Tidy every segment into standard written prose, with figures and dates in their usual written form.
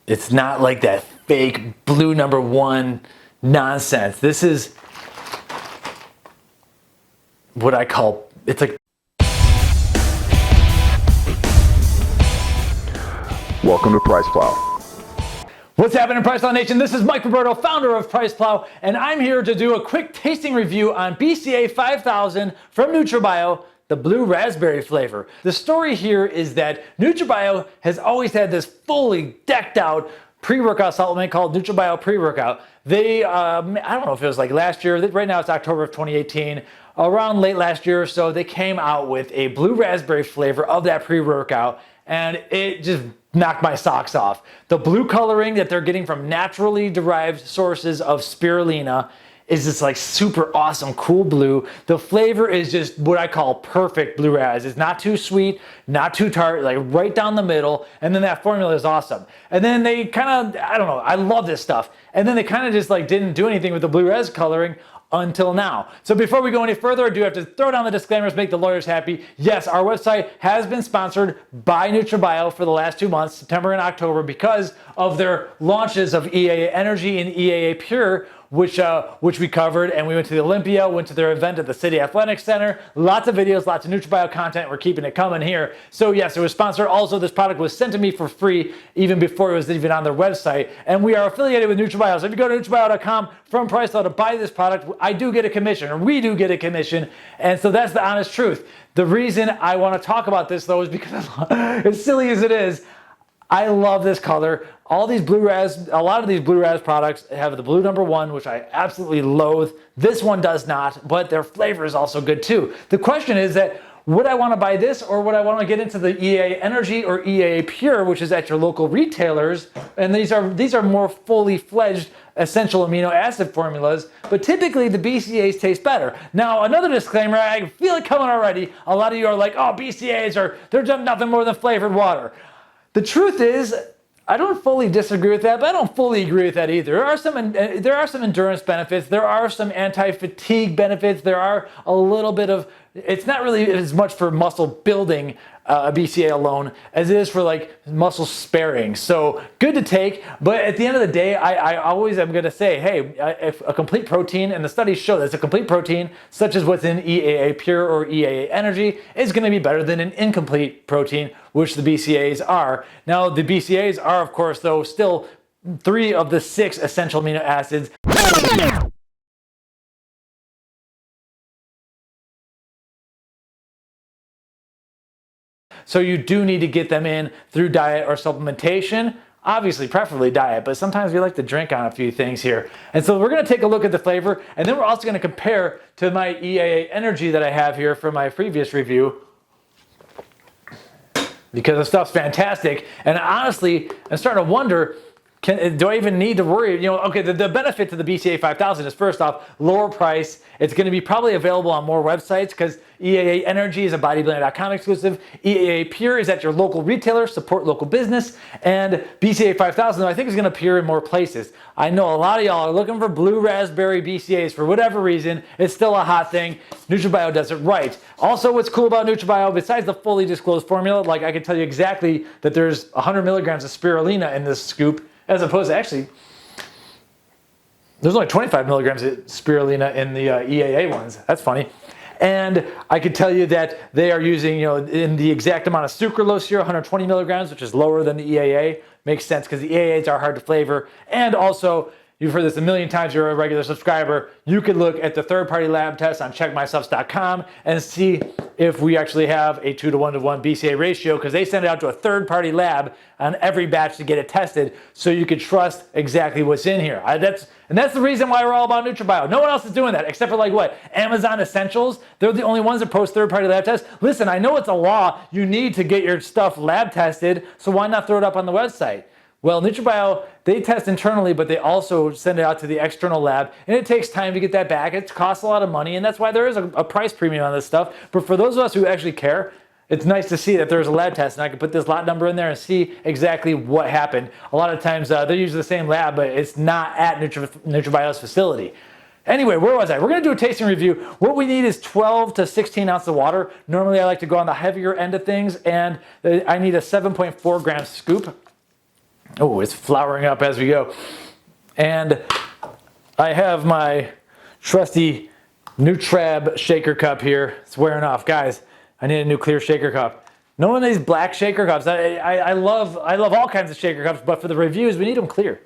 It's not like that fake blue #1 nonsense. This is what I call, it's like. Welcome to PricePlow. What's happening, PricePlow Nation? This is Mike Roberto, founder of PricePlow, and I'm here to do a quick tasting review on BCAA 5000 from NutraBio, the blue raspberry flavor. The story here is that NutraBio has always had this fully decked out pre-workout supplement called NutraBio Pre-Workout. They, I don't know if it was like last year, right now it's October of 2018, around late last year or so, they came out with a blue raspberry flavor of that pre-workout, and it just knocked my socks off. The blue coloring that they're getting from naturally derived sources of spirulina is this like super awesome, cool blue. The flavor is just what I call perfect blue raz. It's not too sweet, not too tart, like right down the middle. And then that formula is awesome. And then they kind of, I don't know, I love this stuff. And then they kind of just like didn't do anything with the blue raz coloring until now. So before we go any further, I do have to throw down the disclaimers, make the lawyers happy. Yes, our website has been sponsored by NutraBio for the last 2 months, September and October, because of their launches of EAA Energy and EAA Pure, which we covered, and we went to the Olympia, went to their event at the City Athletic Center. Lots of videos, lots of NutraBio content. We're keeping it coming here. So yes, it was sponsored. Also, this product was sent to me for free even before it was even on their website. And we are affiliated with NutraBio. So if you go to NutraBio.com from PricePlow to buy this product, I do get a commission, or we do get a commission. And so that's the honest truth. The reason I want to talk about this though is because as silly as it is, I love this color. All these blue raz, a lot of these blue raz products have the blue #1, which I absolutely loathe. This one does not, but their flavor is also good too. The question is that, would I want to buy this, or would I want to get into the EAA Energy or EAA Pure, which is at your local retailers? And these are more fully fledged essential amino acid formulas, but typically the BCAAs taste better. Now, another disclaimer, I feel it coming already. A lot of you are like, oh, BCAAs they're just nothing more than flavored water. The truth is, I don't fully disagree with that, but I don't fully agree with that either. There are some endurance benefits. There are some anti-fatigue benefits. There are a little bit of, it's not really as much for muscle building, a BCAA alone, as it is for like muscle sparing. So good to take, but at the end of the day, I always am going to say, hey, if a complete protein, and the studies show that a complete protein, such as what's in EAA Pure or EAA Energy, is going to be better than an incomplete protein, which the BCAAs are. Now, the BCAAs are, of course, though, still 3 of the 6 essential amino acids. So you do need to get them in through diet or supplementation. Obviously, preferably diet, but sometimes we like to drink on a few things here. And so we're going to take a look at the flavor, and then we're also going to compare to my EAA Energy that I have here from my previous review, because the stuff's fantastic. And honestly, I'm starting to wonder, do I even need to worry? You know, okay, the benefit to the BCAA 5000 is, first off, lower price. It's going to be probably available on more websites because EAA Energy is a bodybuilding.com exclusive. EAA Pure is at your local retailer, support local business. And BCAA 5000, I think, is going to appear in more places. I know a lot of y'all are looking for blue raspberry BCAAs for whatever reason. It's still a hot thing. NutraBio does it right. Also, what's cool about NutraBio, besides the fully disclosed formula, like I can tell you exactly that there's 100 milligrams of spirulina in this scoop, as opposed to, actually, there's only 25 milligrams of spirulina in the EAA ones. That's funny. And I can tell you that they are using, in the exact amount of sucralose here, 120 milligrams, which is lower than the EAA. Makes sense because the EAAs are hard to flavor. And also, you've heard this a million times, you're a regular subscriber, you could look at the third-party lab tests on checkmysubs.com and see if we actually have a 2:1:1 BCAA ratio, because they send it out to a third-party lab on every batch to get it tested, so you could trust exactly what's in here. That's the reason why we're all about NutraBio. No one else is doing that, except for like what? Amazon Essentials. They're the only ones that post third-party lab tests. Listen, I know it's a law. You need to get your stuff lab tested, so why not throw it up on the website? Well, NutraBio, they test internally, but they also send it out to the external lab, and it takes time to get that back. It costs a lot of money, and that's why there is a price premium on this stuff. But for those of us who actually care, it's nice to see that there's a lab test, and I can put this lot number in there and see exactly what happened. A lot of times, they're using the same lab, but it's not at NutraBio's facility. Anyway, where was I? We're going to do a tasting review. What we need is 12 to 16 ounces of water. Normally, I like to go on the heavier end of things, and I need a 7.4 gram scoop. Oh, it's flowering up as we go. And I have my trusty NutraBio shaker cup here. It's wearing off. Guys, I need a new clear shaker cup. No one of these black shaker cups. I love all kinds of shaker cups, but for the reviews, we need them clear.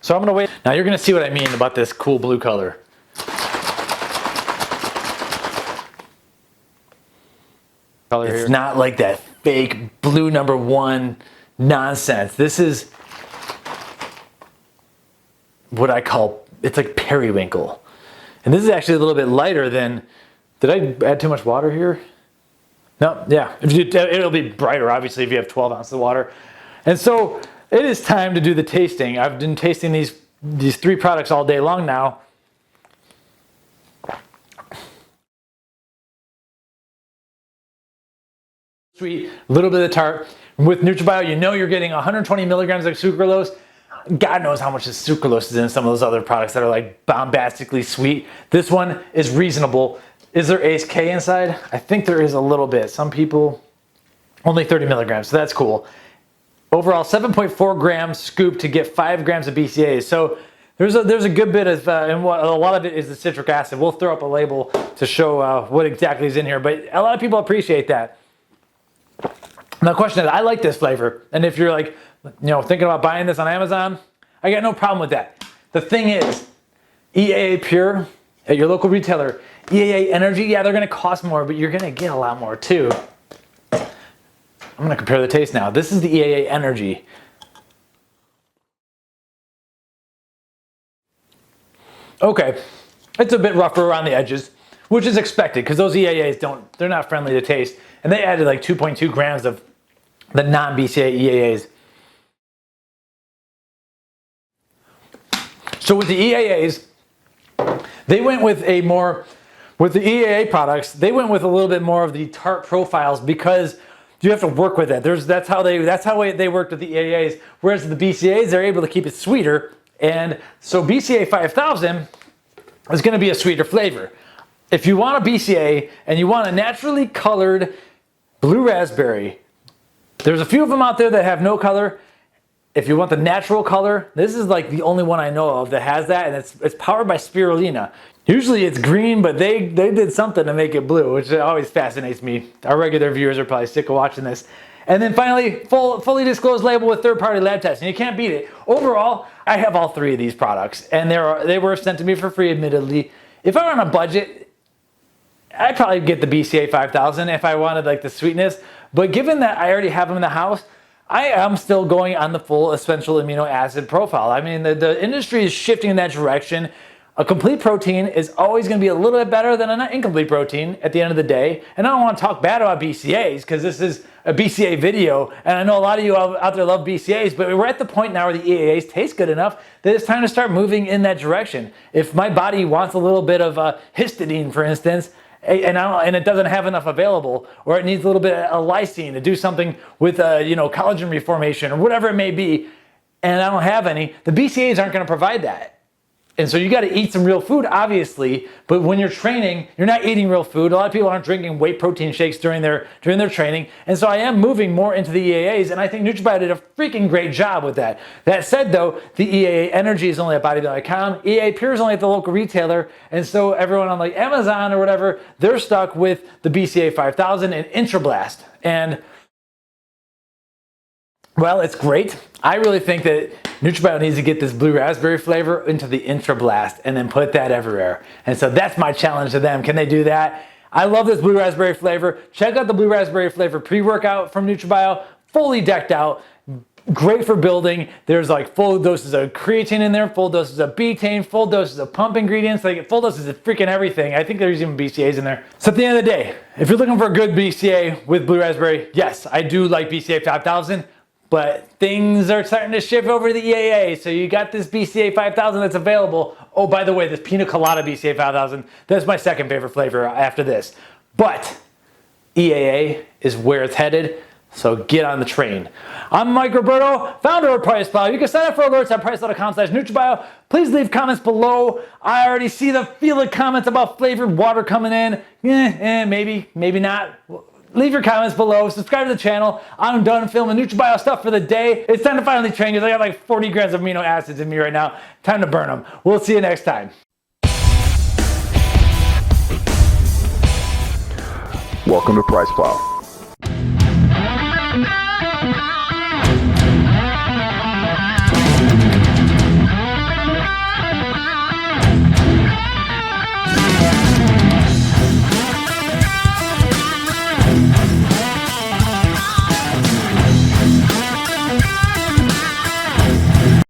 So I'm gonna wait. Now you're gonna see what I mean about this cool blue color. It's not like that fake blue #1 nonsense. This is what I call, it's like periwinkle. And this is actually a little bit lighter than, did I add too much water here? No, yeah, it'll be brighter obviously if you have 12 ounces of water. And so it is time to do the tasting. I've been tasting these 3 products all day long now. Sweet, a little bit of tart. With NutraBio, you know you're getting 120 milligrams of sucralose. God knows how much sucralose is in some of those other products that are like bombastically sweet. This one is reasonable. Is there ACE K inside? I think there is a little bit. Some people, only 30 milligrams, so that's cool. Overall, 7.4 grams scoop to get 5 grams of BCAAs. So there's a good bit of, and a lot of it is the citric acid. We'll throw up a label to show what exactly is in here, but a lot of people appreciate that. Now the question is, I like this flavor, and if you're like, thinking about buying this on Amazon, I got no problem with that. The thing is, EAA Pure at your local retailer, EAA Energy, yeah, they're gonna cost more, but you're gonna get a lot more too. I'm gonna compare the taste now. This is the EAA Energy. Okay, it's a bit rougher around the edges, which is expected because those EAAs they're not friendly to taste. And they added like 2.2 grams of the non-BCAA EAAs. So with the EAAs, they went with with the EAA products, they went with a little bit more of the tart profiles because you have to work with it. That's how they worked with the EAAs. Whereas the BCAAs, they're able to keep it sweeter. And so BCAA 5000 is gonna be a sweeter flavor. If you want a BCAA and you want a naturally colored blue raspberry, there's a few of them out there that have no color. If you want the natural color, this is like the only one I know of that has that, and it's powered by spirulina. Usually it's green, but they did something to make it blue, which always fascinates me. Our regular viewers are probably sick of watching this. And then finally, fully disclosed label with third-party lab testing. You can't beat it. Overall, I have all 3 of these products, and they were sent to me for free, admittedly. If I were on a budget, I'd probably get the BCAA 5000 if I wanted like the sweetness. But given that I already have them in the house, I am still going on the full essential amino acid profile. I mean, the industry is shifting in that direction. A complete protein is always going to be a little bit better than an incomplete protein at the end of the day. And I don't want to talk bad about BCAAs because this is a BCAA video. And I know a lot of you out there love BCAAs, but we're at the point now where the EAAs taste good enough that it's time to start moving in that direction. If my body wants a little bit of histidine, for instance, and it doesn't have enough available, or it needs a little bit of lysine to do something with collagen reformation or whatever it may be, and I don't have any, the BCAAs aren't going to provide that. And so you got to eat some real food, obviously, but when you're training, you're not eating real food. A lot of people aren't drinking whey protein shakes during their training. And so I am moving more into the EAAs, and I think NutraBio did a freaking great job with that. That said, though, the EAA Energy is only at bodybuilding.com. EAA Pure is only at the local retailer, and so everyone on like Amazon or whatever, they're stuck with the BCAA 5000 and IntraBlast. And well, it's great. I really think that NutraBio needs to get this blue raspberry flavor into the IntraBlast and then put that everywhere. And so that's my challenge to them. Can they do that? I love this blue raspberry flavor. Check out the blue raspberry flavor pre-workout from NutraBio. Fully decked out. Great for building. There's like full doses of creatine in there, full doses of betaine, full doses of pump ingredients. They get full doses of freaking everything. I think there's even BCAAs in there. So at the end of the day, if you're looking for a good BCAA with blue raspberry, yes, I do like BCAA 5000. But things are starting to shift over to the EAA. So you got this BCAA 5000 that's available. Oh, by the way, this Pina Colada BCAA 5000, that's my second favorite flavor after this. But EAA is where it's headed. So get on the train. I'm Mike Roberto, founder of PricePlow. You can sign up for alerts at PricePlow.com/NutraBio. Please leave comments below. I already see the comments about flavored water coming in. Maybe, maybe not. Leave your comments below. Subscribe to the channel. I'm done filming NutraBio stuff for the day. It's time to finally train because I got like 40 grams of amino acids in me right now. Time to burn them. We'll see you next time. Welcome to PricePlow.